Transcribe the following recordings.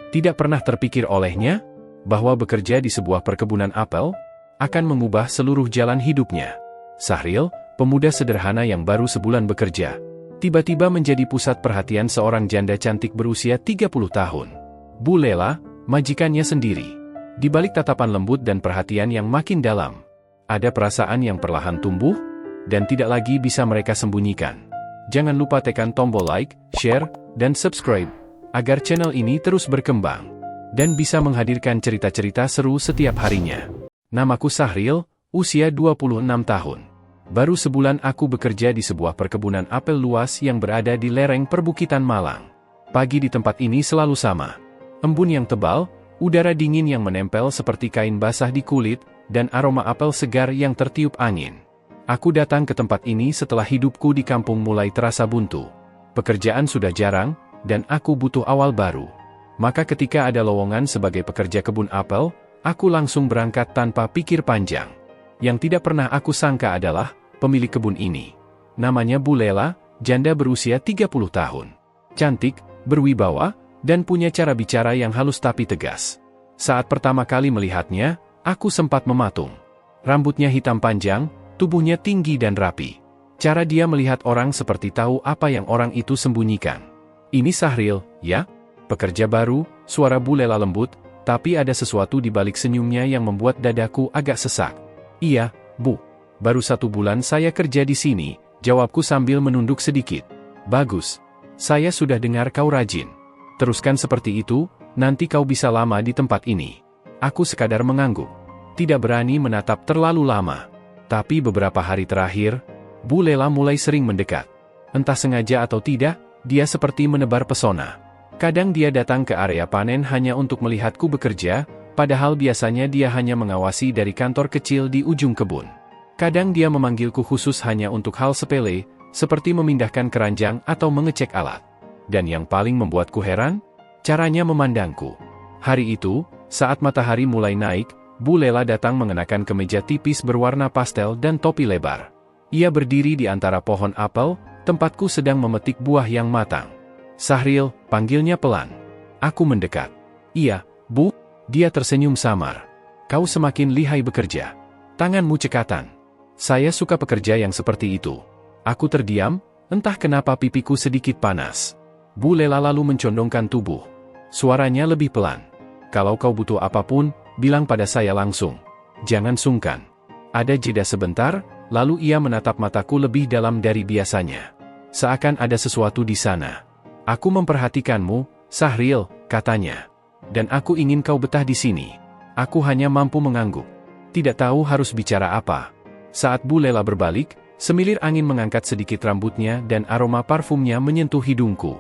Tidak pernah terpikir olehnya bahwa bekerja di sebuah perkebunan apel akan mengubah seluruh jalan hidupnya. Sahril, pemuda sederhana yang baru sebulan bekerja, tiba-tiba menjadi pusat perhatian seorang janda cantik berusia 30 tahun. Bu Lela, majikannya sendiri. Di balik tatapan lembut dan perhatian yang makin dalam, ada perasaan yang perlahan tumbuh dan tidak lagi bisa mereka sembunyikan. Jangan lupa tekan tombol like, share, dan subscribe agar channel ini terus berkembang dan bisa menghadirkan cerita-cerita seru setiap harinya. Namaku Sahril, usia 26 tahun. Baru sebulan aku bekerja di sebuah perkebunan apel luas yang berada di lereng perbukitan Malang. Pagi di tempat ini selalu sama. Embun yang tebal, udara dingin yang menempel seperti kain basah di kulit, dan aroma apel segar yang tertiup angin. Aku datang ke tempat ini setelah hidupku di kampung mulai terasa buntu. Pekerjaan sudah jarang, dan aku butuh awal baru. Maka ketika ada lowongan sebagai pekerja kebun apel, aku langsung berangkat tanpa pikir panjang. Yang tidak pernah aku sangka adalah pemilik kebun ini. Namanya Bu Lela, janda berusia 30 tahun. Cantik, berwibawa, dan punya cara bicara yang halus tapi tegas. Saat pertama kali melihatnya, aku sempat mematung. Rambutnya hitam panjang, tubuhnya tinggi dan rapi. Cara dia melihat orang seperti tahu apa yang orang itu sembunyikan. Ini Sahril, ya? Pekerja baru, suara Bu Lela lembut, tapi ada sesuatu di balik senyumnya yang membuat dadaku agak sesak. Iya, Bu. Baru 1 bulan saya kerja di sini, jawabku sambil menunduk sedikit. Bagus. Saya sudah dengar kau rajin. Teruskan seperti itu, nanti kau bisa lama di tempat ini. Aku sekadar mengangguk. Tidak berani menatap terlalu lama. Tapi beberapa hari terakhir, Bu Lela mulai sering mendekat. Entah sengaja atau tidak, dia seperti menebar pesona. Kadang dia datang ke area panen hanya untuk melihatku bekerja, padahal biasanya dia hanya mengawasi dari kantor kecil di ujung kebun. Kadang dia memanggilku khusus hanya untuk hal sepele, seperti memindahkan keranjang atau mengecek alat. Dan yang paling membuatku heran, caranya memandangku. Hari itu, saat matahari mulai naik, Bu Lela datang mengenakan kemeja tipis berwarna pastel dan topi lebar. Ia berdiri di antara pohon apel, tempatku sedang memetik buah yang matang. Sahril, panggilnya pelan. Aku mendekat. Iya, Bu. Dia tersenyum samar. Kau semakin lihai bekerja. Tanganmu cekatan. Saya suka pekerja yang seperti itu. Aku terdiam, entah kenapa pipiku sedikit panas. Bu Lela lalu mencondongkan tubuh. Suaranya lebih pelan. Kalau kau butuh apapun, bilang pada saya langsung. Jangan sungkan. Ada jeda sebentar, lalu ia menatap mataku lebih dalam dari biasanya. Seakan ada sesuatu di sana. Aku memperhatikanmu, Sahril, katanya. Dan aku ingin kau betah di sini. Aku hanya mampu mengangguk. Tidak tahu harus bicara apa. Saat Bu Lela berbalik, semilir angin mengangkat sedikit rambutnya dan aroma parfumnya menyentuh hidungku.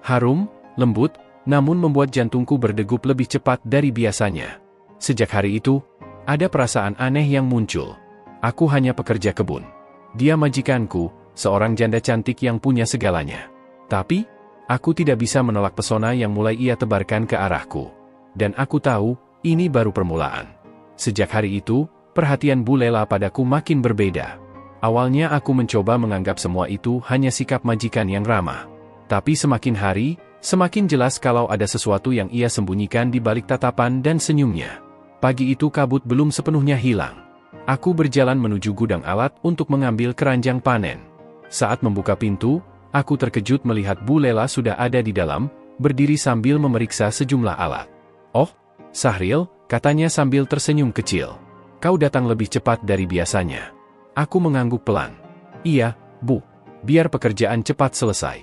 Harum, lembut, namun membuat jantungku berdegup lebih cepat dari biasanya. Sejak hari itu, ada perasaan aneh yang muncul. Aku hanya pekerja kebun. Dia majikanku, seorang janda cantik yang punya segalanya. Tapi, aku tidak bisa menolak pesona yang mulai ia tebarkan ke arahku. Dan aku tahu, ini baru permulaan. Sejak hari itu, perhatian Bu Lela padaku makin berbeda. Awalnya aku mencoba menganggap semua itu hanya sikap majikan yang ramah. Tapi semakin hari, semakin jelas kalau ada sesuatu yang ia sembunyikan di balik tatapan dan senyumnya. Pagi itu kabut belum sepenuhnya hilang. Aku berjalan menuju gudang alat untuk mengambil keranjang panen. Saat membuka pintu, aku terkejut melihat Bu Lela sudah ada di dalam, berdiri sambil memeriksa sejumlah alat. Oh, Sahril, katanya sambil tersenyum kecil. Kau datang lebih cepat dari biasanya. Aku mengangguk pelan. Iya, Bu. Biar pekerjaan cepat selesai.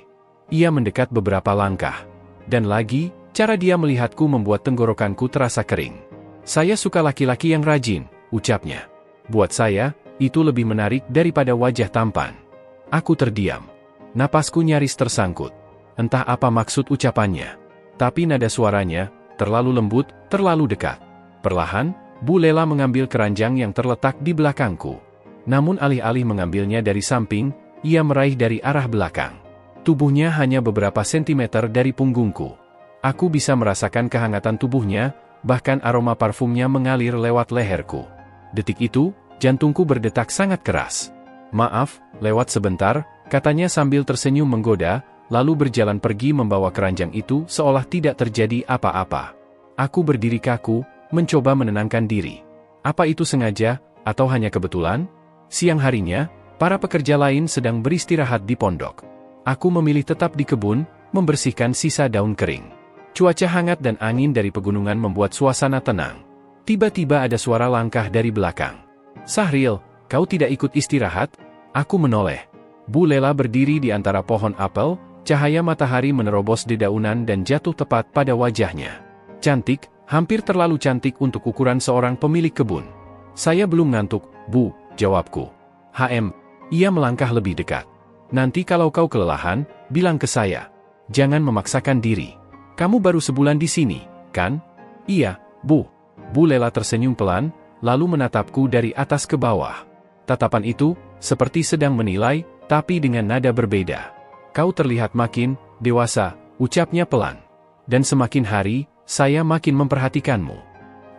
Ia mendekat beberapa langkah. Dan lagi, cara dia melihatku membuat tenggorokanku terasa kering. Saya suka laki-laki yang rajin, ucapnya. Buat saya, itu lebih menarik daripada wajah tampan. Aku terdiam. Napasku nyaris tersangkut. Entah apa maksud ucapannya. Tapi nada suaranya, terlalu lembut, terlalu dekat. Perlahan, Bu Lela mengambil keranjang yang terletak di belakangku. Namun alih-alih mengambilnya dari samping, ia meraih dari arah belakang. Tubuhnya hanya beberapa sentimeter dari punggungku. Aku bisa merasakan kehangatan tubuhnya, bahkan aroma parfumnya mengalir lewat leherku. Detik itu, jantungku berdetak sangat keras. Maaf, lewat sebentar, katanya sambil tersenyum menggoda, lalu berjalan pergi membawa keranjang itu seolah tidak terjadi apa-apa. Aku berdiri kaku, mencoba menenangkan diri. Apa itu sengaja, atau hanya kebetulan? Siang harinya, para pekerja lain sedang beristirahat di pondok. Aku memilih tetap di kebun, membersihkan sisa daun kering. Cuaca hangat dan angin dari pegunungan membuat suasana tenang. Tiba-tiba ada suara langkah dari belakang. "Sahril, kau tidak ikut istirahat?" Aku menoleh. Bu Lela berdiri di antara pohon apel, cahaya matahari menerobos dedaunan dan jatuh tepat pada wajahnya. Cantik, hampir terlalu cantik untuk ukuran seorang pemilik kebun. "Saya belum ngantuk, Bu," jawabku. Ia melangkah lebih dekat. "Nanti kalau kau kelelahan, bilang ke saya. Jangan memaksakan diri. Kamu baru sebulan di sini, kan?" "Iya, Bu." Bu Lela tersenyum pelan, lalu menatapku dari atas ke bawah. Tatapan itu, seperti sedang menilai, tapi dengan nada berbeda. "Kau terlihat makin dewasa," ucapnya pelan. "Dan semakin hari, saya makin memperhatikanmu."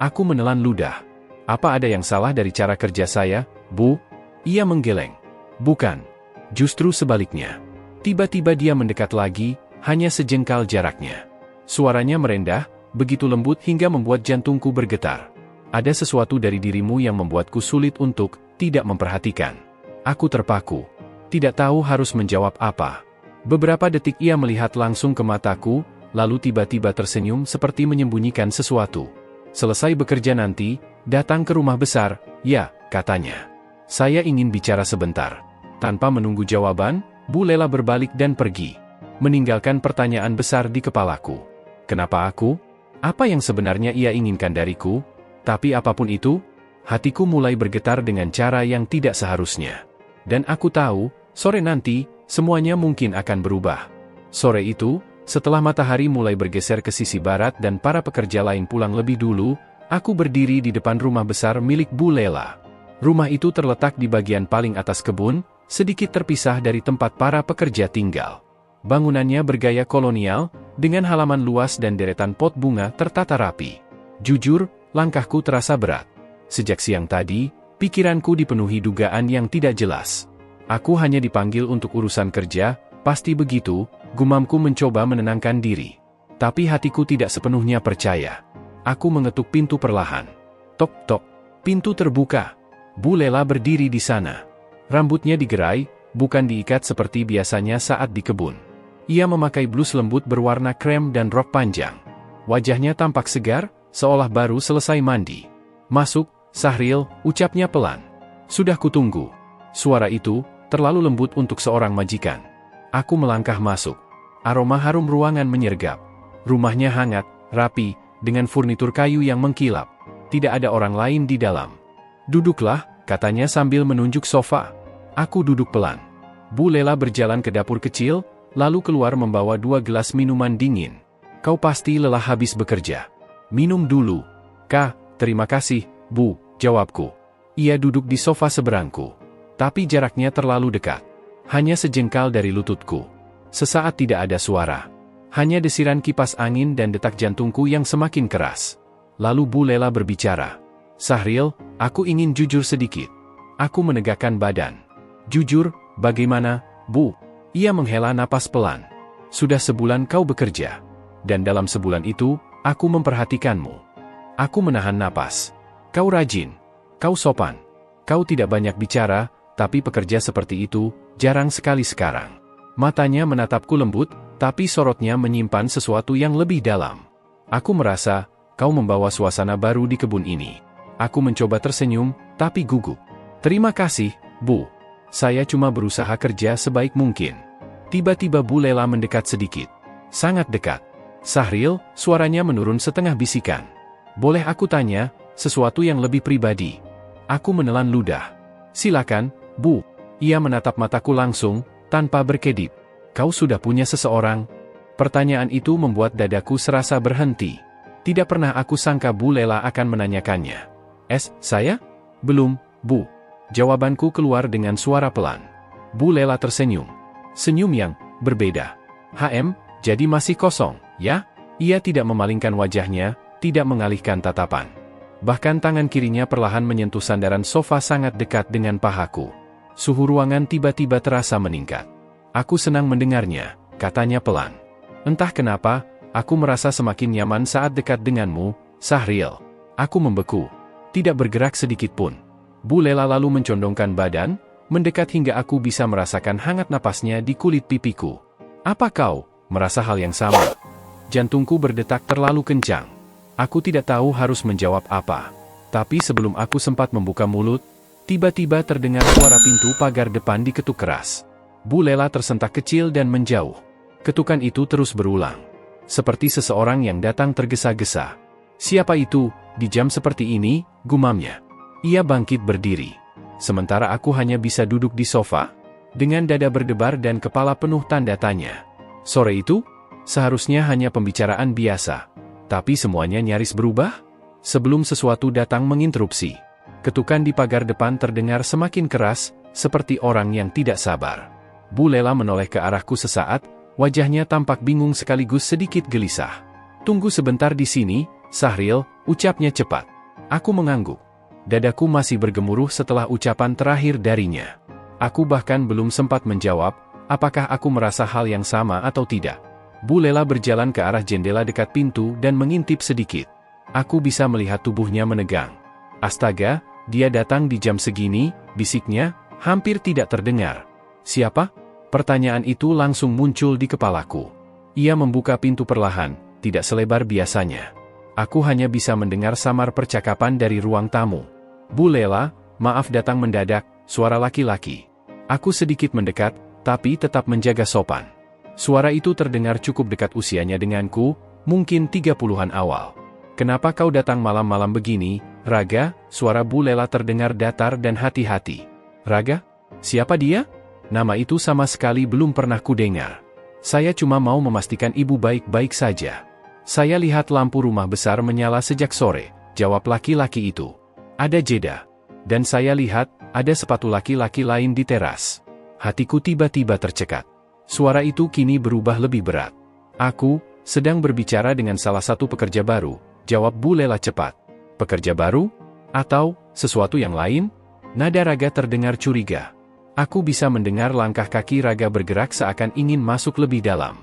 Aku menelan ludah. "Apa ada yang salah dari cara kerja saya, Bu?" Ia menggeleng. "Bukan. Justru sebaliknya." Tiba-tiba dia mendekat lagi, hanya sejengkal jaraknya. Suaranya merendah, begitu lembut hingga membuat jantungku bergetar. "Ada sesuatu dari dirimu yang membuatku sulit untuk tidak memperhatikan." Aku terpaku. Tidak tahu harus menjawab apa. Beberapa detik ia melihat langsung ke mataku, lalu tiba-tiba tersenyum seperti menyembunyikan sesuatu. "Selesai bekerja nanti, datang ke rumah besar, ya," katanya. "Saya ingin bicara sebentar." Tanpa menunggu jawaban, Bu Lela berbalik dan pergi, meninggalkan pertanyaan besar di kepalaku. Kenapa aku? Apa yang sebenarnya ia inginkan dariku? Tapi apapun itu, hatiku mulai bergetar dengan cara yang tidak seharusnya. Dan aku tahu, sore nanti, semuanya mungkin akan berubah. Sore itu, setelah matahari mulai bergeser ke sisi barat dan para pekerja lain pulang lebih dulu, aku berdiri di depan rumah besar milik Bu Lela. Rumah itu terletak di bagian paling atas kebun, sedikit terpisah dari tempat para pekerja tinggal. Bangunannya bergaya kolonial, dengan halaman luas dan deretan pot bunga tertata rapi. Jujur, langkahku terasa berat. Sejak siang tadi, pikiranku dipenuhi dugaan yang tidak jelas. Aku hanya dipanggil untuk urusan kerja, pasti begitu, gumamku mencoba menenangkan diri. Tapi hatiku tidak sepenuhnya percaya. Aku mengetuk pintu perlahan. Tok-tok, pintu terbuka. Bu Lela berdiri di sana. Rambutnya digerai, bukan diikat seperti biasanya saat di kebun. Ia memakai blus lembut berwarna krem dan rok panjang. Wajahnya tampak segar, seolah baru selesai mandi. "Masuk, Sahril," ucapnya pelan. "Sudah kutunggu." Suara itu, terlalu lembut untuk seorang majikan. Aku melangkah masuk. Aroma harum ruangan menyergap. Rumahnya hangat, rapi, dengan furnitur kayu yang mengkilap. Tidak ada orang lain di dalam. "Duduklah," katanya sambil menunjuk sofa. Aku duduk pelan. Bu Lela berjalan ke dapur kecil, lalu keluar membawa 2 gelas minuman dingin. "Kau pasti lelah habis bekerja. Minum dulu." "Kak, terima kasih, Bu," jawabku. Ia duduk di sofa seberangku. Tapi jaraknya terlalu dekat. Hanya sejengkal dari lututku. Sesaat tidak ada suara. Hanya desiran kipas angin dan detak jantungku yang semakin keras. Lalu Bu Lela berbicara. "Sahril, aku ingin jujur sedikit." Aku menegakkan badan. "Jujur, bagaimana, Bu?" Ia menghela napas pelan. "Sudah sebulan kau bekerja. Dan dalam sebulan itu, aku memperhatikanmu." Aku menahan napas. "Kau rajin. Kau sopan. Kau tidak banyak bicara, tapi pekerja seperti itu, jarang sekali sekarang." Matanya menatapku lembut, tapi sorotnya menyimpan sesuatu yang lebih dalam. "Aku merasa, kau membawa suasana baru di kebun ini." Aku mencoba tersenyum, tapi gugup. "Terima kasih, Bu. Saya cuma berusaha kerja sebaik mungkin." Tiba-tiba Bu Lela mendekat sedikit. Sangat dekat. "Sahril," suaranya menurun setengah bisikan. "Boleh aku tanya, sesuatu yang lebih pribadi?" Aku menelan ludah. "Silakan, Bu." Ia menatap mataku langsung, tanpa berkedip. "Kau sudah punya seseorang?" Pertanyaan itu membuat dadaku serasa berhenti. Tidak pernah aku sangka Bu Lela akan menanyakannya. Saya? Belum, Bu." Jawabanku keluar dengan suara pelan. Bu Lela tersenyum. Senyum yang berbeda. Jadi masih kosong, ya?" Ia tidak memalingkan wajahnya, tidak mengalihkan tatapan. Bahkan tangan kirinya perlahan menyentuh sandaran sofa sangat dekat dengan pahaku. Suhu ruangan tiba-tiba terasa meningkat. Aku senang mendengarnya. katanya pelan. Entah kenapa, aku merasa semakin nyaman saat dekat denganmu, Sahriel. Aku membeku. Tidak bergerak sedikit pun. Bu Lela lalu mencondongkan badan, mendekat hingga aku bisa merasakan hangat napasnya di kulit pipiku. Apa kau merasa hal yang sama? Jantungku berdetak terlalu kencang. Aku tidak tahu harus menjawab apa. Tapi sebelum aku sempat membuka mulut, tiba-tiba terdengar suara pintu pagar depan diketuk keras. Bu Lela tersentak kecil dan menjauh. Ketukan itu terus berulang. Seperti seseorang yang datang tergesa-gesa. Siapa itu, di jam seperti ini, gumamnya. Ia bangkit berdiri. Sementara aku hanya bisa duduk di sofa, dengan dada berdebar dan kepala penuh tanda tanya. Sore itu, seharusnya hanya pembicaraan biasa. Tapi semuanya nyaris berubah? Sebelum sesuatu datang menginterupsi. Ketukan di pagar depan terdengar semakin keras, seperti orang yang tidak sabar. Bu Lela menoleh ke arahku sesaat, wajahnya tampak bingung sekaligus sedikit gelisah. Tunggu sebentar di sini, Sahriel, ucapnya cepat. Aku mengangguk. Dadaku masih bergemuruh setelah ucapan terakhir darinya. Aku bahkan belum sempat menjawab, apakah aku merasa hal yang sama atau tidak. Bu Lela berjalan ke arah jendela dekat pintu dan mengintip sedikit. Aku bisa melihat tubuhnya menegang. Astaga, dia datang di jam segini, bisiknya, hampir tidak terdengar. Siapa? Pertanyaan itu langsung muncul di kepalaku. Ia membuka pintu perlahan, tidak selebar biasanya. Aku hanya bisa mendengar samar percakapan dari ruang tamu. Bu Lela, maaf datang mendadak, suara laki-laki. Aku sedikit mendekat, tapi tetap menjaga sopan. Suara itu terdengar cukup dekat usianya denganku, mungkin 30-an awal. Kenapa kau datang malam-malam begini, Raga? Suara Bu Lela terdengar datar dan hati-hati. Raga? Siapa dia? Nama itu sama sekali belum pernah kudengar. Saya cuma mau memastikan ibu baik-baik saja. Saya lihat lampu rumah besar menyala sejak sore, jawab laki-laki itu. Ada jeda. Dan saya lihat, ada sepatu laki-laki lain di teras. Hatiku tiba-tiba tercekat. Suara itu kini berubah lebih berat. Aku sedang berbicara dengan salah satu pekerja baru, jawab Bu Lela cepat. Pekerja baru? Atau sesuatu yang lain? Nada Raga terdengar curiga. Aku bisa mendengar langkah kaki Raga bergerak seakan ingin masuk lebih dalam.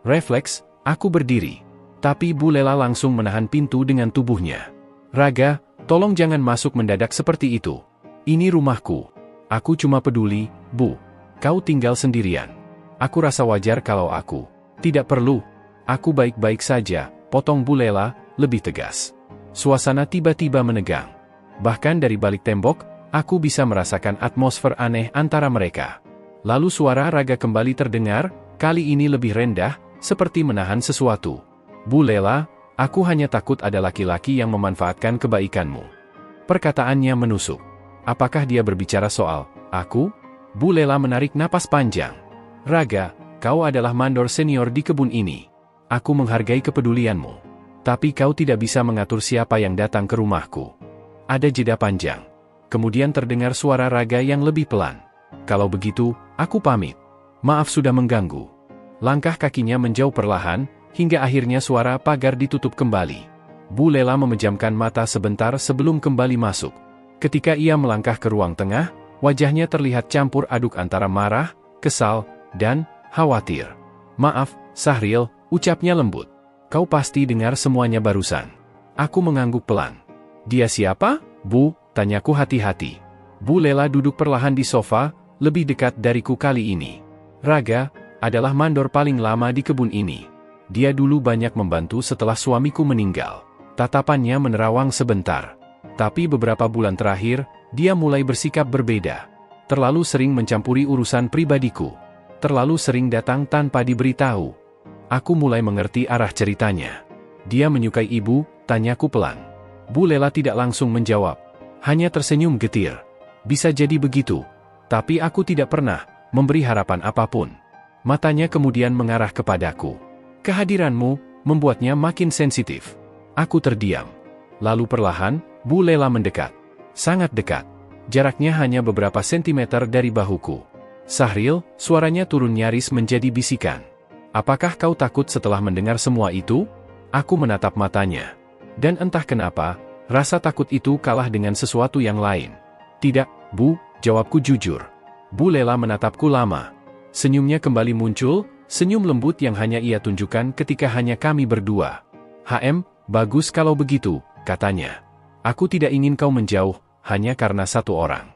Refleks, aku berdiri. Tapi Bu Lela langsung menahan pintu dengan tubuhnya. Raga, tolong jangan masuk mendadak seperti itu. Ini rumahku. Aku cuma peduli, Bu. Kau tinggal sendirian. Aku rasa wajar kalau aku. Tidak perlu. Aku baik-baik saja, potong Bu Lela, lebih tegas. Suasana tiba-tiba menegang. Bahkan dari balik tembok, aku bisa merasakan atmosfer aneh antara mereka. Lalu suara Raga kembali terdengar, kali ini lebih rendah, seperti menahan sesuatu. Bu Lela, aku hanya takut ada laki-laki yang memanfaatkan kebaikanmu. Perkataannya menusuk. Apakah dia berbicara soal aku? Bu Lela menarik napas panjang. Raga, kau adalah mandor senior di kebun ini. Aku menghargai kepedulianmu. Tapi kau tidak bisa mengatur siapa yang datang ke rumahku. Ada jeda panjang. Kemudian terdengar suara Raga yang lebih pelan. Kalau begitu, aku pamit. Maaf sudah mengganggu. Langkah kakinya menjauh perlahan, hingga akhirnya suara pagar ditutup kembali. Bu Lela memejamkan mata sebentar sebelum kembali masuk. Ketika ia melangkah ke ruang tengah, wajahnya terlihat campur aduk antara marah, kesal, dan khawatir. Maaf, Sahriel, ucapnya lembut. Kau pasti dengar semuanya barusan. Aku mengangguk pelan. Dia siapa, Bu? Tanyaku hati-hati. Bu Lela duduk perlahan di sofa, lebih dekat dariku kali ini. Raga adalah mandor paling lama di kebun ini. Dia dulu banyak membantu setelah suamiku meninggal. Tatapannya menerawang sebentar. Tapi beberapa bulan terakhir, dia mulai bersikap berbeda. Terlalu sering mencampuri urusan pribadiku. Terlalu sering datang tanpa diberitahu. Aku mulai mengerti arah ceritanya. Dia menyukai ibu, tanyaku pelan. Bu Lela tidak langsung menjawab. Hanya tersenyum getir. Bisa jadi begitu. Tapi aku tidak pernah memberi harapan apapun. Matanya kemudian mengarah kepadaku. Kehadiranmu membuatnya makin sensitif. Aku terdiam. Lalu perlahan, Bu Lela mendekat. Sangat dekat. Jaraknya hanya beberapa sentimeter dari bahuku. Sahriel, suaranya turun nyaris menjadi bisikan. Apakah kau takut setelah mendengar semua itu? Aku menatap matanya. Dan entah kenapa, rasa takut itu kalah dengan sesuatu yang lain. Tidak, Bu, jawabku jujur. Bu Lela menatapku lama. Senyumnya kembali muncul, Senyum lembut yang hanya ia tunjukkan ketika hanya kami berdua. Bagus kalau begitu, katanya. Aku tidak ingin kau menjauh, hanya karena satu orang.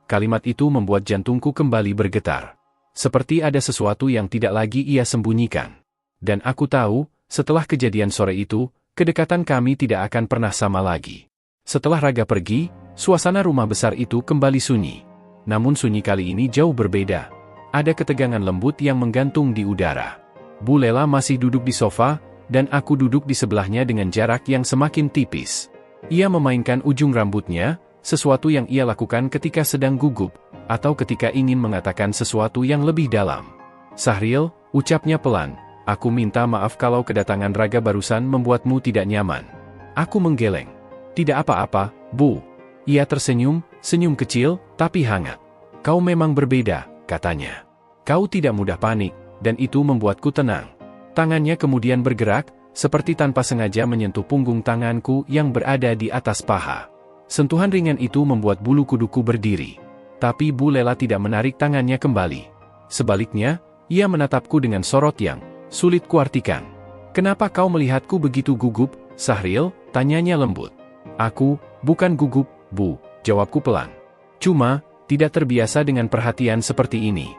Kalimat itu membuat jantungku kembali bergetar. Seperti ada sesuatu yang tidak lagi ia sembunyikan. Dan aku tahu, setelah kejadian sore itu, kedekatan kami tidak akan pernah sama lagi. Setelah Raga pergi, suasana rumah besar itu kembali sunyi. Namun sunyi kali ini jauh berbeda. Ada ketegangan lembut yang menggantung di udara. Bu Lela masih duduk di sofa, dan aku duduk di sebelahnya dengan jarak yang semakin tipis. Ia memainkan ujung rambutnya, sesuatu yang ia lakukan ketika sedang gugup, atau ketika ingin mengatakan sesuatu yang lebih dalam. Sahril, ucapnya pelan, aku minta maaf kalau kedatangan Raga barusan membuatmu tidak nyaman. Aku menggeleng. Tidak apa-apa, Bu. Ia tersenyum, senyum kecil, tapi hangat. Kau memang berbeda, katanya. Kau tidak mudah panik, dan itu membuatku tenang. Tangannya kemudian bergerak, seperti tanpa sengaja menyentuh punggung tanganku yang berada di atas paha. Sentuhan ringan itu membuat bulu kuduku berdiri. Tapi Bu Lela tidak menarik tangannya kembali. Sebaliknya, ia menatapku dengan sorot yang sulit kuartikan. Kenapa kau melihatku begitu gugup, Sahril? Tanyanya lembut. Aku, bukan gugup, Bu, jawabku pelan. Cuma, tidak terbiasa dengan perhatian seperti ini.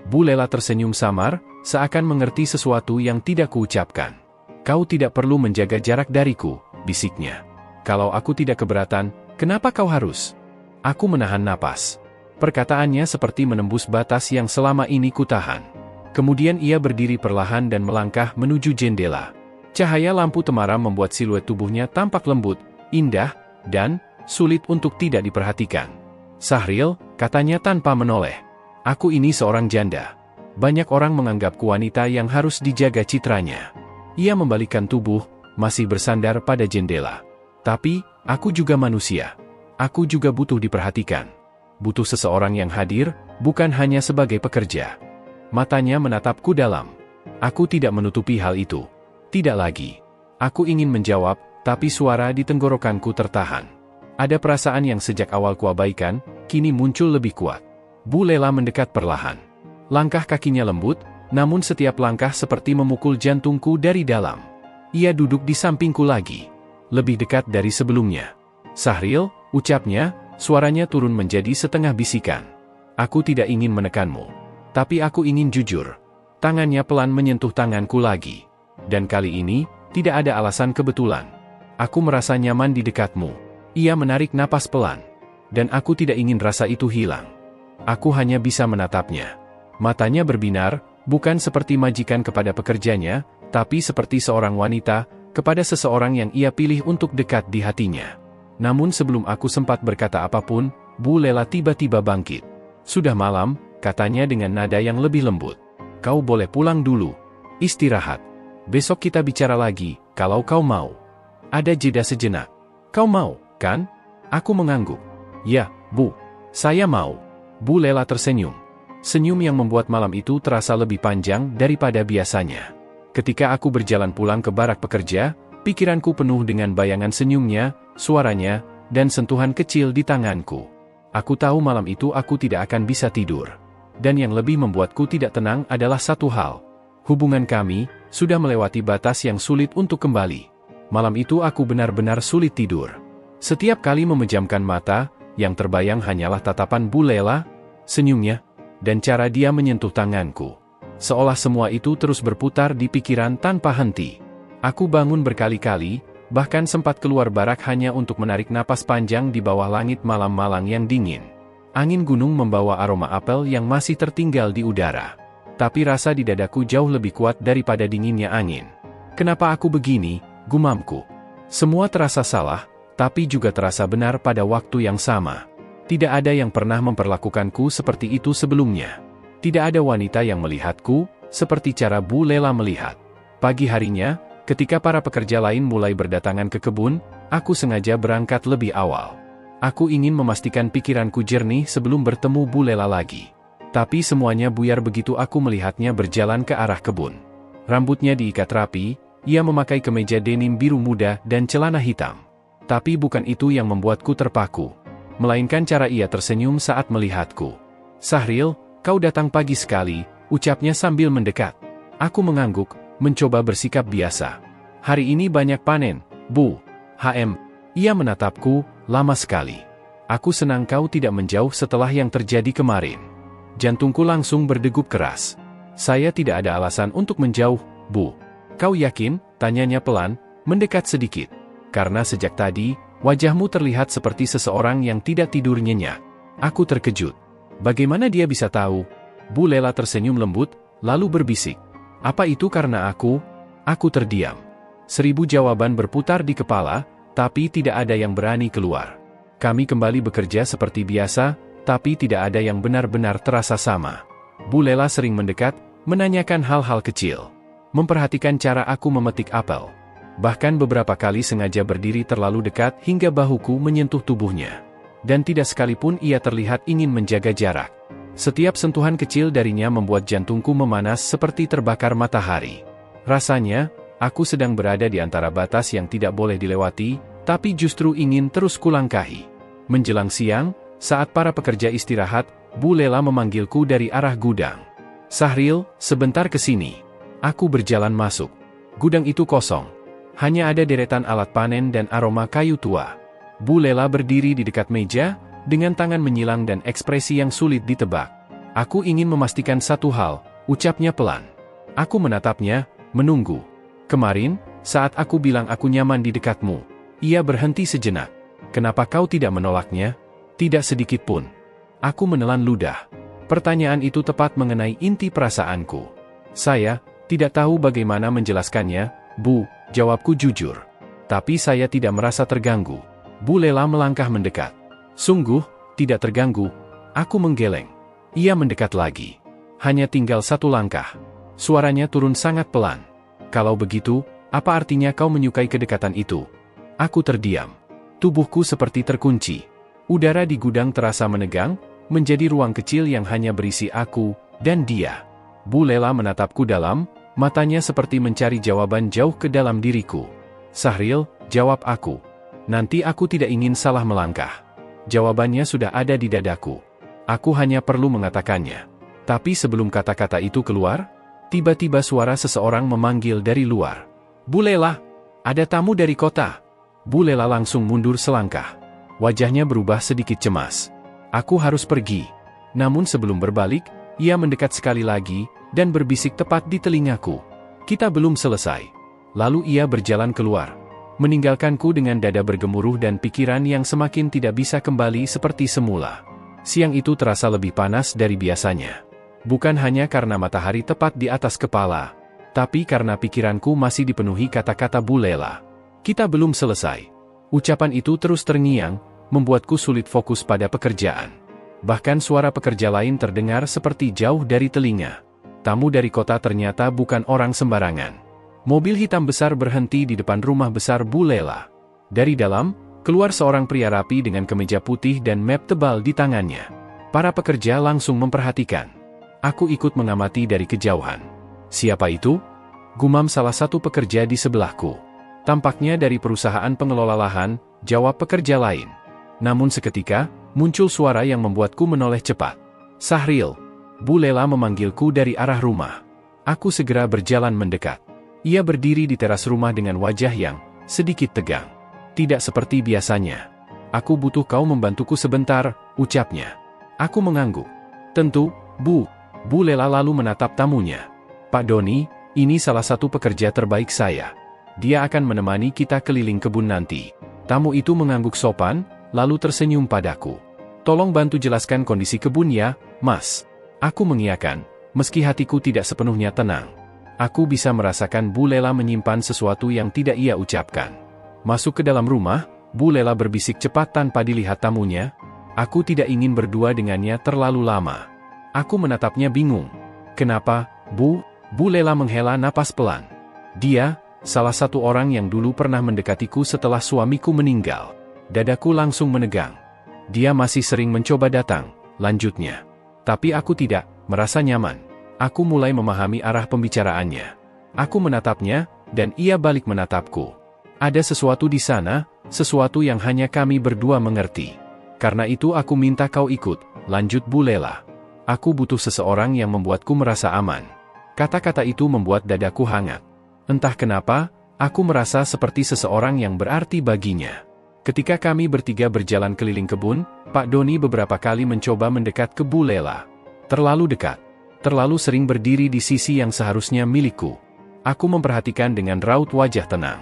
Bu Lela tersenyum samar, seakan mengerti sesuatu yang tidak kuucapkan. Kau tidak perlu menjaga jarak dariku, bisiknya. Kalau aku tidak keberatan, kenapa kau harus? Aku menahan napas. Perkataannya seperti menembus batas yang selama ini kutahan. Kemudian ia berdiri perlahan dan melangkah menuju jendela. Cahaya lampu temaram membuat siluet tubuhnya tampak lembut, indah, dan sulit untuk tidak diperhatikan. Sahril, katanya tanpa menoleh. Aku ini seorang janda. Banyak orang menganggapku wanita yang harus dijaga citranya. Ia membalikkan tubuh, masih bersandar pada jendela. Tapi, aku juga manusia. Aku juga butuh diperhatikan. Butuh seseorang yang hadir, bukan hanya sebagai pekerja. Matanya menatapku dalam. Aku tidak menutupi hal itu. Tidak lagi. Aku ingin menjawab, tapi suara di tenggorokanku tertahan. Ada perasaan yang sejak awal kuabaikan, kini muncul lebih kuat. Bu Lela mendekat perlahan. Langkah kakinya lembut, namun setiap langkah seperti memukul jantungku dari dalam. Ia duduk di sampingku lagi. Lebih dekat dari sebelumnya. Sahril, ucapnya, suaranya turun menjadi setengah bisikan. Aku tidak ingin menekanmu. Tapi aku ingin jujur. Tangannya pelan menyentuh tanganku lagi. Dan kali ini, tidak ada alasan kebetulan. Aku merasa nyaman di dekatmu. Ia menarik napas pelan. Dan aku tidak ingin rasa itu hilang. Aku hanya bisa menatapnya. Matanya berbinar, bukan seperti majikan kepada pekerjanya, tapi seperti seorang wanita, kepada seseorang yang ia pilih untuk dekat di hatinya. Namun sebelum aku sempat berkata apapun, Bu Lela tiba-tiba bangkit. Sudah malam, katanya dengan nada yang lebih lembut. Kau boleh pulang dulu. Istirahat. Besok kita bicara lagi, kalau kau mau. Ada jeda sejenak. Kau mau, kan? Aku mengangguk. Ya, Bu. Saya mau. Bu Lela tersenyum. Senyum yang membuat malam itu terasa lebih panjang daripada biasanya. Ketika aku berjalan pulang ke barak pekerja, pikiranku penuh dengan bayangan senyumnya, suaranya, dan sentuhan kecil di tanganku. Aku tahu malam itu aku tidak akan bisa tidur. Dan yang lebih membuatku tidak tenang adalah satu hal. Hubungan kami sudah melewati batas yang sulit untuk kembali. Malam itu aku benar-benar sulit tidur. Setiap kali memejamkan mata, yang terbayang hanyalah tatapan Bu Lela, senyumnya, dan cara dia menyentuh tanganku. Seolah semua itu terus berputar di pikiran tanpa henti. Aku bangun berkali-kali, bahkan sempat keluar barak hanya untuk menarik napas panjang di bawah langit malam malang yang dingin. Angin gunung membawa aroma apel yang masih tertinggal di udara. Tapi rasa di dadaku jauh lebih kuat daripada dinginnya angin. Kenapa aku begini, gumamku. Semua terasa salah, tapi juga terasa benar pada waktu yang sama. Tidak ada yang pernah memperlakukanku seperti itu sebelumnya. Tidak ada wanita yang melihatku, seperti cara Bu Lela melihat. Pagi harinya, ketika para pekerja lain mulai berdatangan ke kebun, aku sengaja berangkat lebih awal. Aku ingin memastikan pikiranku jernih sebelum bertemu Bu Lela lagi. Tapi semuanya buyar begitu aku melihatnya berjalan ke arah kebun. Rambutnya diikat rapi, ia memakai kemeja denim biru muda dan celana hitam. Tapi bukan itu yang membuatku terpaku. Melainkan cara ia tersenyum saat melihatku. Sahril, kau datang pagi sekali, ucapnya sambil mendekat. Aku mengangguk, mencoba bersikap biasa. Hari ini banyak panen, Bu. Ia menatapku, lama sekali. Aku senang kau tidak menjauh setelah yang terjadi kemarin. Jantungku langsung berdegup keras. Saya tidak ada alasan untuk menjauh, Bu. Kau yakin? Tanyanya pelan, mendekat sedikit. Karena sejak tadi, wajahmu terlihat seperti seseorang yang tidak tidur nyenyak. Aku terkejut. Bagaimana dia bisa tahu? Bu Lela tersenyum lembut, lalu berbisik. Apa itu karena aku? Aku terdiam. 1000 jawaban berputar di kepala, tapi tidak ada yang berani keluar. Kami kembali bekerja seperti biasa, tapi tidak ada yang benar-benar terasa sama. Bu Lela sering mendekat, menanyakan hal-hal kecil. Memperhatikan cara aku memetik apel. Bahkan beberapa kali sengaja berdiri terlalu dekat hingga bahuku menyentuh tubuhnya. Dan tidak sekalipun ia terlihat ingin menjaga jarak. Setiap sentuhan kecil darinya membuat jantungku memanas seperti terbakar matahari. Rasanya, aku sedang berada di antara batas yang tidak boleh dilewati, tapi justru ingin terus kulangkahi. Menjelang siang, saat para pekerja istirahat, Bu Lela memanggilku dari arah gudang. Sahril, sebentar ke sini. Aku berjalan masuk. Gudang itu kosong. Hanya ada deretan alat panen dan aroma kayu tua. Bu Lela berdiri di dekat meja, dengan tangan menyilang dan ekspresi yang sulit ditebak. Aku ingin memastikan satu hal, ucapnya pelan. Aku menatapnya, menunggu. Kemarin, saat aku bilang aku nyaman di dekatmu, ia berhenti sejenak. Kenapa kau tidak menolaknya? Tidak sedikit pun. Aku menelan ludah. Pertanyaan itu tepat mengenai inti perasaanku. Saya tidak tahu bagaimana menjelaskannya, Bu, jawabku jujur. Tapi saya tidak merasa terganggu. Bu Lela melangkah mendekat. Sungguh, tidak terganggu. Aku menggeleng. Ia mendekat lagi. Hanya tinggal satu langkah. Suaranya turun sangat pelan. Kalau begitu, apa artinya kau menyukai kedekatan itu? Aku terdiam. Tubuhku seperti terkunci. Udara di gudang terasa menegang, menjadi ruang kecil yang hanya berisi aku dan dia. Bu Lela menatapku dalam, matanya seperti mencari jawaban jauh ke dalam diriku. Sahril, jawab aku. Nanti aku tidak ingin salah melangkah. Jawabannya sudah ada di dadaku. Aku hanya perlu mengatakannya. Tapi sebelum kata-kata itu keluar, tiba-tiba suara seseorang memanggil dari luar. Bu Lela, ada tamu dari kota. Bu Lela langsung mundur selangkah. Wajahnya berubah sedikit cemas. Aku harus pergi. Namun sebelum berbalik, ia mendekat sekali lagi, dan berbisik tepat di telingaku. Kita belum selesai. Lalu ia berjalan keluar, meninggalkanku dengan dada bergemuruh dan pikiran yang semakin tidak bisa kembali seperti semula. Siang itu terasa lebih panas dari biasanya. Bukan hanya karena matahari tepat di atas kepala, tapi karena pikiranku masih dipenuhi kata-kata Bu Lela. Kita belum selesai. Ucapan itu terus terngiang, membuatku sulit fokus pada pekerjaan. Bahkan suara pekerja lain terdengar seperti jauh dari telinga. Tamu dari kota ternyata bukan orang sembarangan. Mobil hitam besar berhenti di depan rumah besar Bu Lela. Dari dalam, keluar seorang pria rapi dengan kemeja putih dan map tebal di tangannya. Para pekerja langsung memperhatikan. Aku ikut mengamati dari kejauhan. Siapa itu? Gumam salah satu pekerja di sebelahku. Tampaknya dari perusahaan pengelola lahan, jawab pekerja lain. Namun seketika, muncul suara yang membuatku menoleh cepat. Sahril. Bu Lela memanggilku dari arah rumah. Aku segera berjalan mendekat. Ia berdiri di teras rumah dengan wajah yang sedikit tegang. Tidak seperti biasanya. Aku butuh kau membantuku sebentar, ucapnya. Aku mengangguk. Tentu, Bu. Bu Lela lalu menatap tamunya. Pak Doni, ini salah satu pekerja terbaik saya. Dia akan menemani kita keliling kebun nanti. Tamu itu mengangguk sopan, lalu tersenyum padaku. Tolong bantu jelaskan kondisi kebun ya, Mas. Aku mengiyakan, meski hatiku tidak sepenuhnya tenang. Aku bisa merasakan Bu Lela menyimpan sesuatu yang tidak ia ucapkan. Masuk ke dalam rumah, Bu Lela berbisik cepat tanpa dilihat tamunya. Aku tidak ingin berdua dengannya terlalu lama. Aku menatapnya bingung. Kenapa, Bu? Bu Lela menghela napas pelan. Dia, salah satu orang yang dulu pernah mendekatiku setelah suamiku meninggal. Dadaku langsung menegang. Dia masih sering mencoba datang, lanjutnya. Tapi aku tidak merasa nyaman. Aku mulai memahami arah pembicaraannya. Aku menatapnya, dan ia balik menatapku. Ada sesuatu di sana, sesuatu yang hanya kami berdua mengerti. Karena itu aku minta kau ikut, lanjut Bu Lela. Aku butuh seseorang yang membuatku merasa aman. Kata-kata itu membuat dadaku hangat. Entah kenapa, aku merasa seperti seseorang yang berarti baginya. Ketika kami bertiga berjalan keliling kebun, Pak Doni beberapa kali mencoba mendekat ke Bu Lela. Terlalu dekat. Terlalu sering berdiri di sisi yang seharusnya milikku. Aku memperhatikan dengan raut wajah tenang.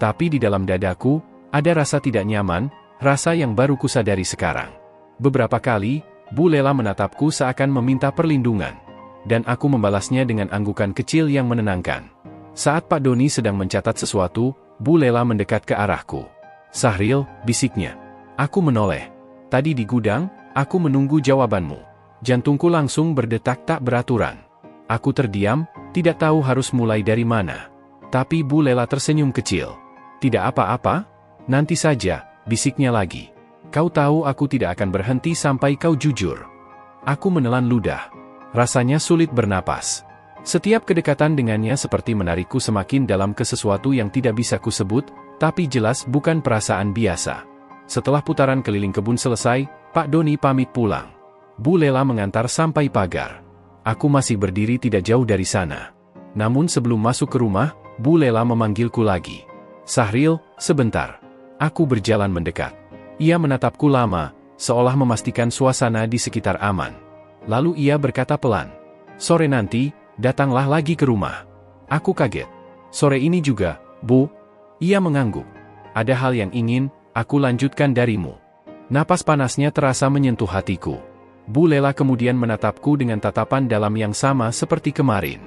Tapi di dalam dadaku, ada rasa tidak nyaman, rasa yang baru kusadari sekarang. Beberapa kali, Bu Lela menatapku seakan meminta perlindungan. Dan aku membalasnya dengan anggukan kecil yang menenangkan. Saat Pak Doni sedang mencatat sesuatu, Bu Lela mendekat ke arahku. "Sahril," bisiknya. Aku menoleh. "Tadi di gudang, aku menunggu jawabanmu." Jantungku langsung berdetak tak beraturan. Aku terdiam, tidak tahu harus mulai dari mana. Tapi Bu Lela tersenyum kecil. "Tidak apa-apa, nanti saja," bisiknya lagi. "Kau tahu aku tidak akan berhenti sampai kau jujur." Aku menelan ludah. Rasanya sulit bernapas. Setiap kedekatan dengannya seperti menarikku semakin dalam ke sesuatu yang tidak bisa kusebut, tapi jelas bukan perasaan biasa. Setelah putaran keliling kebun selesai, Pak Doni pamit pulang. Bu Lela mengantar sampai pagar. Aku masih berdiri tidak jauh dari sana. Namun sebelum masuk ke rumah, Bu Lela memanggilku lagi. "Sahril, sebentar." Aku berjalan mendekat. Ia menatapku lama, seolah memastikan suasana di sekitar aman. Lalu ia berkata pelan, "Sore nanti, datanglah lagi ke rumah." Aku kaget. "Sore ini juga, Bu?" Ia mengangguk. "Ada hal yang ingin aku lanjutkan darimu." Napas panasnya terasa menyentuh hatiku. Bu Lela kemudian menatapku dengan tatapan dalam yang sama seperti kemarin.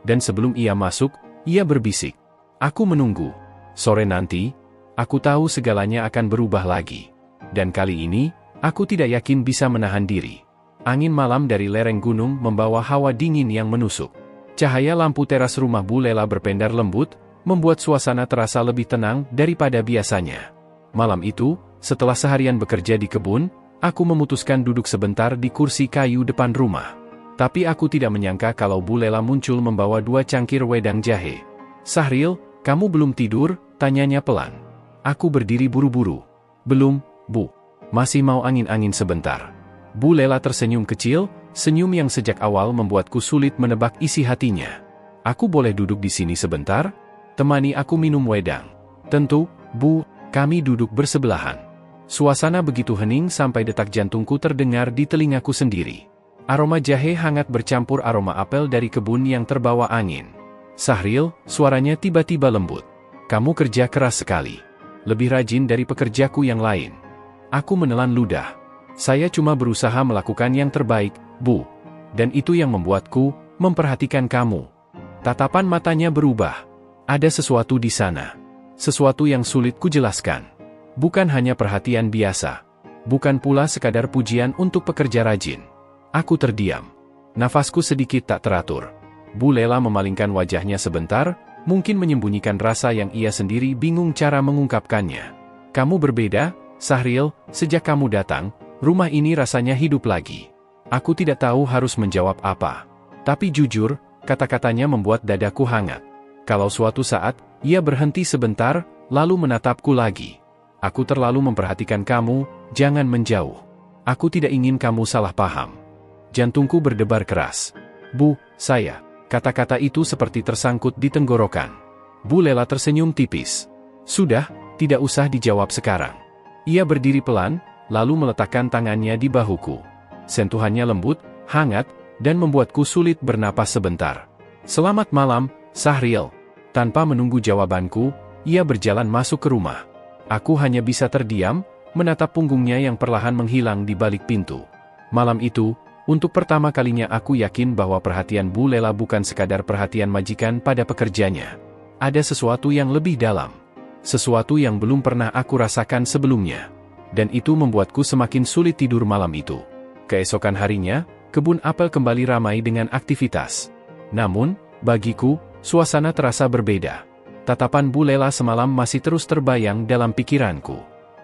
Dan sebelum ia masuk, ia berbisik, "Aku menunggu. Sore nanti, aku tahu segalanya akan berubah lagi. Dan kali ini, aku tidak yakin bisa menahan diri." Angin malam dari lereng gunung membawa hawa dingin yang menusuk. Cahaya lampu teras rumah Bu Lela berpendar lembut, membuat suasana terasa lebih tenang daripada biasanya. Malam itu, setelah seharian bekerja di kebun, aku memutuskan duduk sebentar di kursi kayu depan rumah. Tapi aku tidak menyangka kalau Bu Lela muncul membawa 2 cangkir wedang jahe. "Sahril, kamu belum tidur?" tanyanya pelan. Aku berdiri buru-buru. "Belum, Bu. Masih mau angin-angin sebentar." Bu Lela tersenyum kecil, senyum yang sejak awal membuatku sulit menebak isi hatinya. "Aku boleh duduk di sini sebentar? Temani aku minum wedang." "Tentu, Bu." Kami duduk bersebelahan. Suasana begitu hening sampai detak jantungku terdengar di telingaku sendiri. Aroma jahe hangat bercampur aroma apel dari kebun yang terbawa angin. "Sahril," suaranya tiba-tiba lembut. "Kamu kerja keras sekali. Lebih rajin dari pekerjaku yang lain." Aku menelan ludah. "Saya cuma berusaha melakukan yang terbaik, Bu. Dan itu yang membuatku memperhatikan kamu." Tatapan matanya berubah. Ada sesuatu di sana. Sesuatu yang sulit kujelaskan. Bukan hanya perhatian biasa. Bukan pula sekadar pujian untuk pekerja rajin. Aku terdiam. Nafasku sedikit tak teratur. Bu Lela memalingkan wajahnya sebentar, mungkin menyembunyikan rasa yang ia sendiri bingung cara mengungkapkannya. "Kamu berbeda, Sahril, sejak kamu datang, rumah ini rasanya hidup lagi." Aku tidak tahu harus menjawab apa. Tapi jujur, kata-katanya membuat dadaku hangat. Kalau suatu saat, ia berhenti sebentar, lalu menatapku lagi. "Aku terlalu memperhatikan kamu, jangan menjauh. Aku tidak ingin kamu salah paham." Jantungku berdebar keras. "Bu, saya..." Kata-kata itu seperti tersangkut di tenggorokan. Bu Lela tersenyum tipis. "Sudah, tidak usah dijawab sekarang." Ia berdiri pelan, lalu meletakkan tangannya di bahuku. Sentuhannya lembut, hangat, dan membuatku sulit bernapas sebentar. "Selamat malam, Sahril." Tanpa menunggu jawabanku, ia berjalan masuk ke rumah. Aku hanya bisa terdiam, menatap punggungnya yang perlahan menghilang di balik pintu. Malam itu, untuk pertama kalinya aku yakin bahwa perhatian Bu Lela bukan sekadar perhatian majikan pada pekerjanya. Ada sesuatu yang lebih dalam. Sesuatu yang belum pernah aku rasakan sebelumnya. Dan itu membuatku semakin sulit tidur malam itu. Keesokan harinya, kebun apel kembali ramai dengan aktivitas. Namun, bagiku, suasana terasa berbeda. Tatapan Bu Lela semalam masih terus terbayang dalam pikiranku.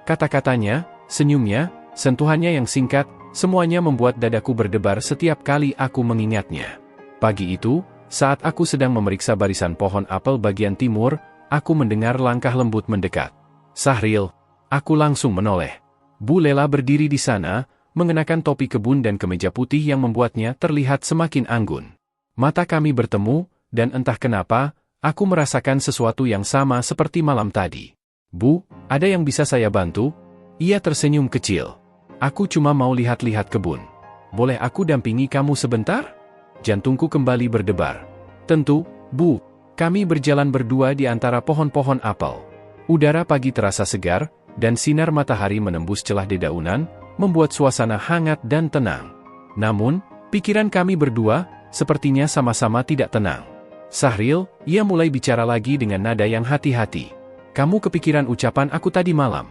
Kata-katanya, senyumnya, sentuhannya yang singkat, semuanya membuat dadaku berdebar setiap kali aku mengingatnya. Pagi itu, saat aku sedang memeriksa barisan pohon apel bagian timur, aku mendengar langkah lembut mendekat. "Sahril." Aku langsung menoleh. Bu Lela berdiri di sana, mengenakan topi kebun dan kemeja putih yang membuatnya terlihat semakin anggun. Mata kami bertemu, dan entah kenapa, aku merasakan sesuatu yang sama seperti malam tadi. Bu, ada yang bisa saya bantu? Ia tersenyum kecil. Aku cuma mau lihat-lihat kebun. Boleh aku dampingi kamu sebentar? Jantungku kembali berdebar. Tentu, Bu. Kami berjalan berdua di antara pohon-pohon apel. Udara pagi terasa segar, dan sinar matahari menembus celah dedaunan, membuat suasana hangat dan tenang. Namun, pikiran kami berdua, sepertinya sama-sama tidak tenang. Sahril, ia mulai bicara lagi dengan nada yang hati-hati. Kamu kepikiran ucapan aku tadi malam?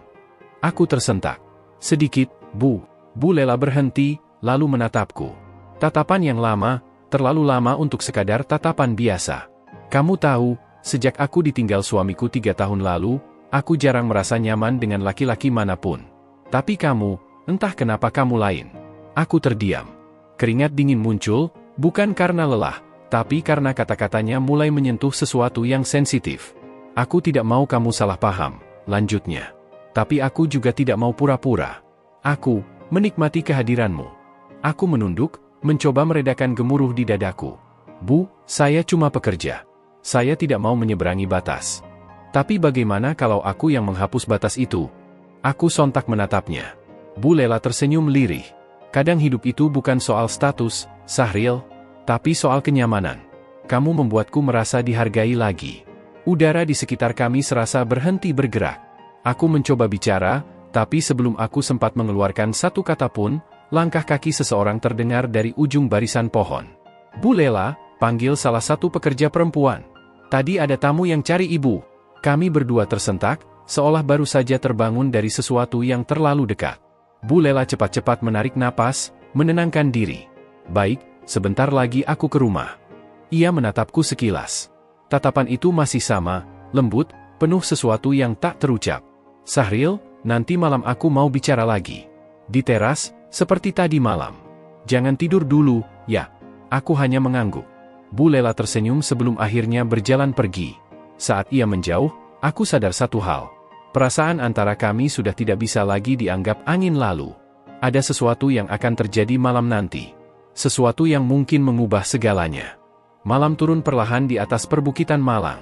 Aku tersentak. Sedikit, Bu. Bu Lela berhenti, lalu menatapku. Tatapan yang lama, terlalu lama untuk sekadar tatapan biasa. Kamu tahu, sejak aku ditinggal suamiku 3 tahun lalu, aku jarang merasa nyaman dengan laki-laki manapun. Tapi kamu, entah kenapa kamu lain. Aku terdiam. Keringat dingin muncul, bukan karena lelah, tapi karena kata-katanya mulai menyentuh sesuatu yang sensitif. Aku tidak mau kamu salah paham, lanjutnya. Tapi aku juga tidak mau pura-pura. Aku menikmati kehadiranmu. Aku menunduk, mencoba meredakan gemuruh di dadaku. Bu, saya cuma pekerja. Saya tidak mau menyeberangi batas. Tapi bagaimana kalau aku yang menghapus batas itu? Aku sontak menatapnya. Bu Lela tersenyum lirih. Kadang hidup itu bukan soal status, Sahril, tapi soal kenyamanan. Kamu membuatku merasa dihargai lagi. Udara di sekitar kami serasa berhenti bergerak. Aku mencoba bicara, tapi sebelum aku sempat mengeluarkan satu kata pun, langkah kaki seseorang terdengar dari ujung barisan pohon. Bu Lela, panggil salah satu pekerja perempuan. Tadi ada tamu yang cari ibu. Kami berdua tersentak, seolah baru saja terbangun dari sesuatu yang terlalu dekat. Bu Lela cepat-cepat menarik napas, menenangkan diri. Baik, sebentar lagi aku ke rumah. Ia menatapku sekilas. Tatapan itu masih sama, lembut, penuh sesuatu yang tak terucap. Sahril, nanti malam aku mau bicara lagi. Di teras, seperti tadi malam. Jangan tidur dulu, ya. Aku hanya mengangguk. Bu Lela tersenyum sebelum akhirnya berjalan pergi. Saat ia menjauh, aku sadar satu hal. Perasaan antara kami sudah tidak bisa lagi dianggap angin lalu. Ada sesuatu yang akan terjadi malam nanti. Sesuatu yang mungkin mengubah segalanya. Malam turun perlahan di atas perbukitan Malang.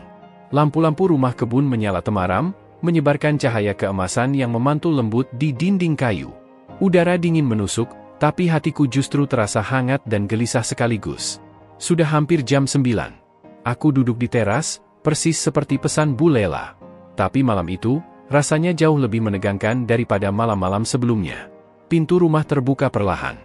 Lampu-lampu rumah kebun menyala temaram, menyebarkan cahaya keemasan yang memantul lembut di dinding kayu. Udara dingin menusuk, tapi hatiku justru terasa hangat dan gelisah sekaligus. Sudah hampir jam 9. Aku duduk di teras, persis seperti pesan Bu Lela. Tapi malam itu, rasanya jauh lebih menegangkan daripada malam-malam sebelumnya. Pintu rumah terbuka perlahan.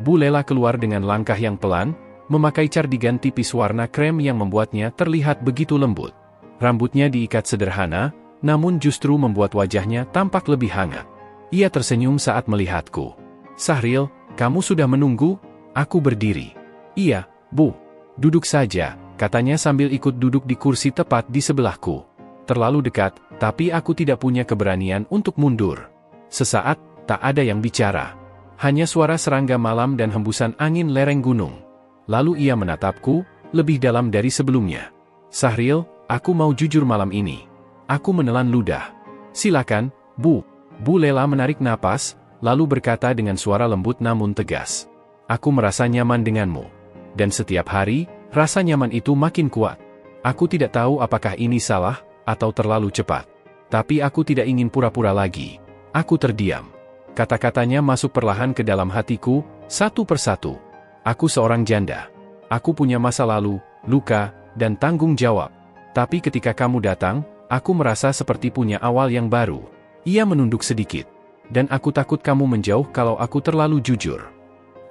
Bu Lela keluar dengan langkah yang pelan, memakai cardigan tipis warna krem yang membuatnya terlihat begitu lembut. Rambutnya diikat sederhana, namun justru membuat wajahnya tampak lebih hangat. Ia tersenyum saat melihatku. Sahril, kamu sudah menunggu? Aku berdiri. Iya, Bu. Duduk saja, katanya sambil ikut duduk di kursi tepat di sebelahku. Terlalu dekat, tapi aku tidak punya keberanian untuk mundur. Sesaat, tak ada yang bicara. Hanya suara serangga malam dan hembusan angin lereng gunung. Lalu ia menatapku, lebih dalam dari sebelumnya. Sahril, aku mau jujur malam ini. Aku menelan ludah. Silakan, Bu. Bu Lela menarik napas, lalu berkata dengan suara lembut namun tegas. Aku merasa nyaman denganmu. Dan setiap hari, rasa nyaman itu makin kuat. Aku tidak tahu apakah ini salah, atau terlalu cepat. Tapi aku tidak ingin pura-pura lagi. Aku terdiam. Kata-katanya masuk perlahan ke dalam hatiku, satu persatu. Aku seorang janda. Aku punya masa lalu, luka, dan tanggung jawab. Tapi ketika kamu datang, aku merasa seperti punya awal yang baru. Ia menunduk sedikit. Dan aku takut kamu menjauh kalau aku terlalu jujur.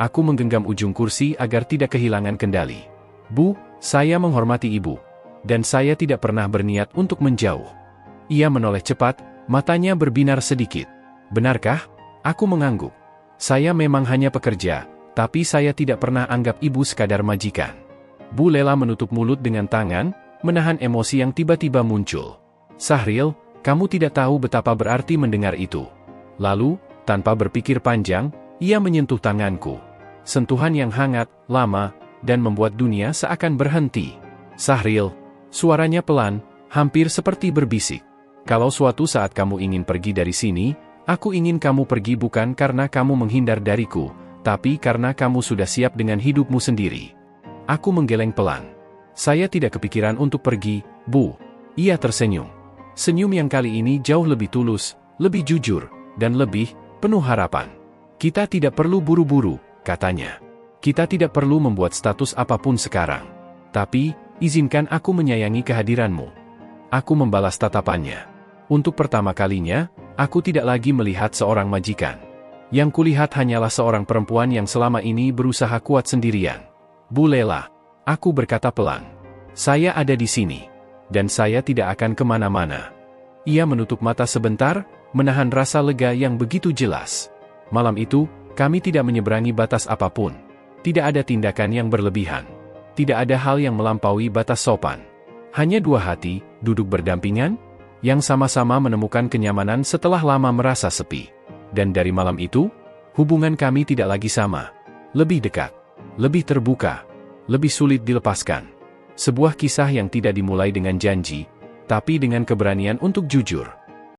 Aku menggenggam ujung kursi agar tidak kehilangan kendali. Bu, saya menghormati ibu. Dan saya tidak pernah berniat untuk menjauh. Ia menoleh cepat, matanya berbinar sedikit. Benarkah? Aku mengangguk. Saya memang hanya pekerja. Tapi saya tidak pernah anggap ibu sekadar majikan. Bu Lela menutup mulut dengan tangan, menahan emosi yang tiba-tiba muncul. Sahril, kamu tidak tahu betapa berarti mendengar itu. Lalu, tanpa berpikir panjang, ia menyentuh tanganku. Sentuhan yang hangat, lama, dan membuat dunia seakan berhenti. Sahril, suaranya pelan, hampir seperti berbisik. Kalau suatu saat kamu ingin pergi dari sini, aku ingin kamu pergi bukan karena kamu menghindar dariku, tapi karena kamu sudah siap dengan hidupmu sendiri. Aku menggeleng pelan. Saya tidak kepikiran untuk pergi, Bu. Ia tersenyum. Senyum yang kali ini jauh lebih tulus, lebih jujur, dan lebih penuh harapan. Kita tidak perlu buru-buru, katanya. Kita tidak perlu membuat status apapun sekarang. Tapi, izinkan aku menyayangi kehadiranmu. Aku membalas tatapannya. Untuk pertama kalinya, aku tidak lagi melihat seorang majikan. Yang kulihat hanyalah seorang perempuan yang selama ini berusaha kuat sendirian. Bu Lela, aku berkata pelan. Saya ada di sini. Dan saya tidak akan kemana-mana. Ia menutup mata sebentar, menahan rasa lega yang begitu jelas. Malam itu, kami tidak menyeberangi batas apapun. Tidak ada tindakan yang berlebihan. Tidak ada hal yang melampaui batas sopan. Hanya dua hati, duduk berdampingan, yang sama-sama menemukan kenyamanan setelah lama merasa sepi. Dan dari malam itu, hubungan kami tidak lagi sama. Lebih dekat. Lebih terbuka, lebih sulit dilepaskan. Sebuah kisah yang tidak dimulai dengan janji, tapi dengan keberanian untuk jujur.